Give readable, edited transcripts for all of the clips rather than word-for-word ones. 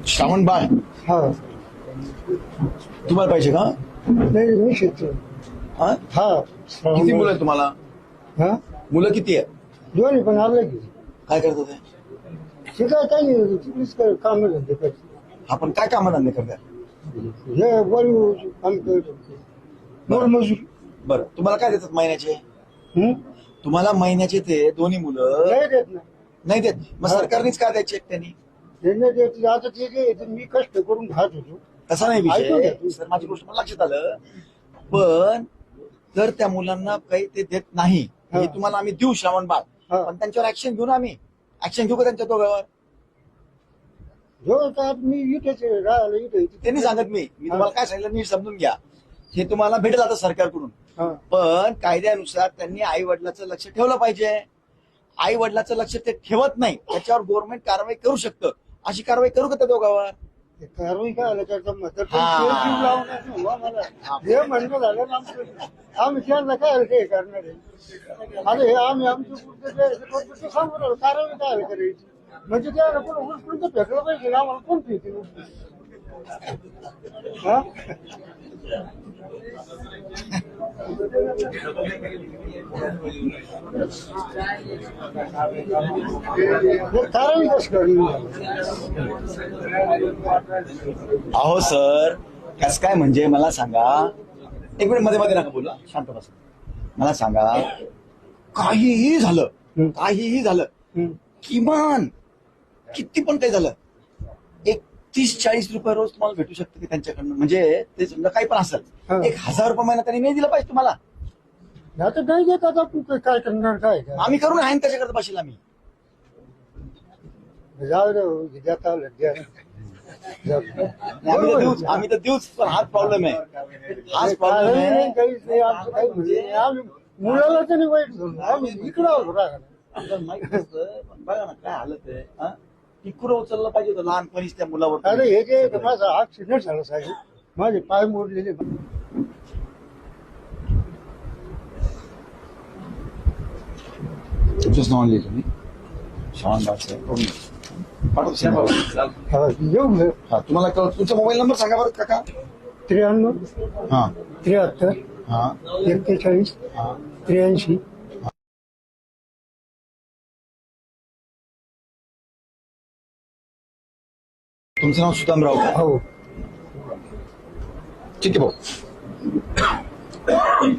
श्रावण बाळ हा तुम्हाला पाहिजे का? नाही मी शिकतो. हा? हा किती मुलं आहेत तुम्हाला? हा मुलं किती आहेत? दोन्ही पण आलं की काय करतात ते? शिकाय काही नाही तिकडेच काम धंदे करते. आपण काय कामधंदे करतात? हे बॉलिवूड काम करतो मजूर. बरं, तुम्हाला काय देतात महिन्याचे? हं? तुम्हाला महिन्याचे ते दोन्ही मुलं नाही देत ना. नाही देत. मग सरकारनेच का द्यायचे त्यांनी? ते नाही देत. आता ते जे ते मी कष्ट करून खात होतो. तसा नाही ऐकून विषय. घ्या. सर माझी गोष्ट मला लक्षात आलं, पण जर त्या मुलांना काही ते देत नाही हे तुम्हाला आम्ही देऊ श्रावण बाळ, हा. पण त्यांच्यावर ऍक्शन घेऊ ना आम्ही. ऍक्शन घेऊ का त्यांच्या दोघांवर? जो काय मी इथेच राहिलो इथे त्यांनी सांगत मी तुम्हाला काय सांगितलं नीट समजून घ्या. हे तुम्हाला भेटेल आता सरकारकडून, हा. पण कायद्यानुसार त्यांनी आई वडिलाचं लक्ष ठेवलं पाहिजे. आई वडिलाचं लक्ष ते ठेवत नाही, त्याच्यावर गव्हर्नमेंट कारवाई करू शकतं. अशी कारवाई करू का त्या दोघांवर? ते कारवाई काय आलं त्याचं मत हा. मला हे म्हणणं झालं ना आमचं आम्ही त्यांना काय ते करणार आहे. अरे हे आम्ही आमच्या पुढचं सांगू राहिलो कारवाई काय करायची म्हणजे त्याला कोण उचलून तर फेकलं पाहिजे आम्हाला कोण फेकतील हा कारवाई कसं करणार? अहो सर, कसं काय म्हणजे मला सांगा. एक मिनिट मध्ये मध्ये नका बोला, शांत बसा. मला सांगा, काहीही झालं किमान किती पण काही झालं, एक 30-40 रुपये रोज तुम्हाला भेटू शकतं की त्यांच्याकडनं. म्हणजे ते समजा काही पण असेल, हा. 1000 रुपये महिना त्यांनी नाही दिला पाहिजे तुम्हाला. आता नाही देत. आता तू काय करणार? काय आम्ही करू ना, त्याच्याकडे बसेल आम्ही. जाऊ दे देता आलं द्या. आम्ही तर देऊच, पण हाच प्रॉब्लेम आहे. हाच प्रॉब्लेम नाही, आहे. काहीच नाही आमचं काही म्हणजे नाही. आम्ही मुलाला तरी वाईट झालो आम्ही इकडं आलो रागाला. आपल्याला माहित असतं, पण बघा ना काय हालत आहे. हा? टिकुरं उचललं पाहिजे होतं लहानपणीच त्या मुलावर. अरे हे जे माझा ऍक्सिडेंट झाला साहेब, माझे पाय मोडलेले. तुमचंच नाव लिहिलं मी श्रावण बाळ पाठवतो. हा, येऊ घे. हा, तुम्हाला तुमचा मोबाईल नंबर सांगा बरं काका. 93 हा 73 हा 41 हा 83. तुमचं नाव सुदामराव का? हो ठीक आहे भाऊ.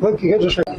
बघ हे दुसरं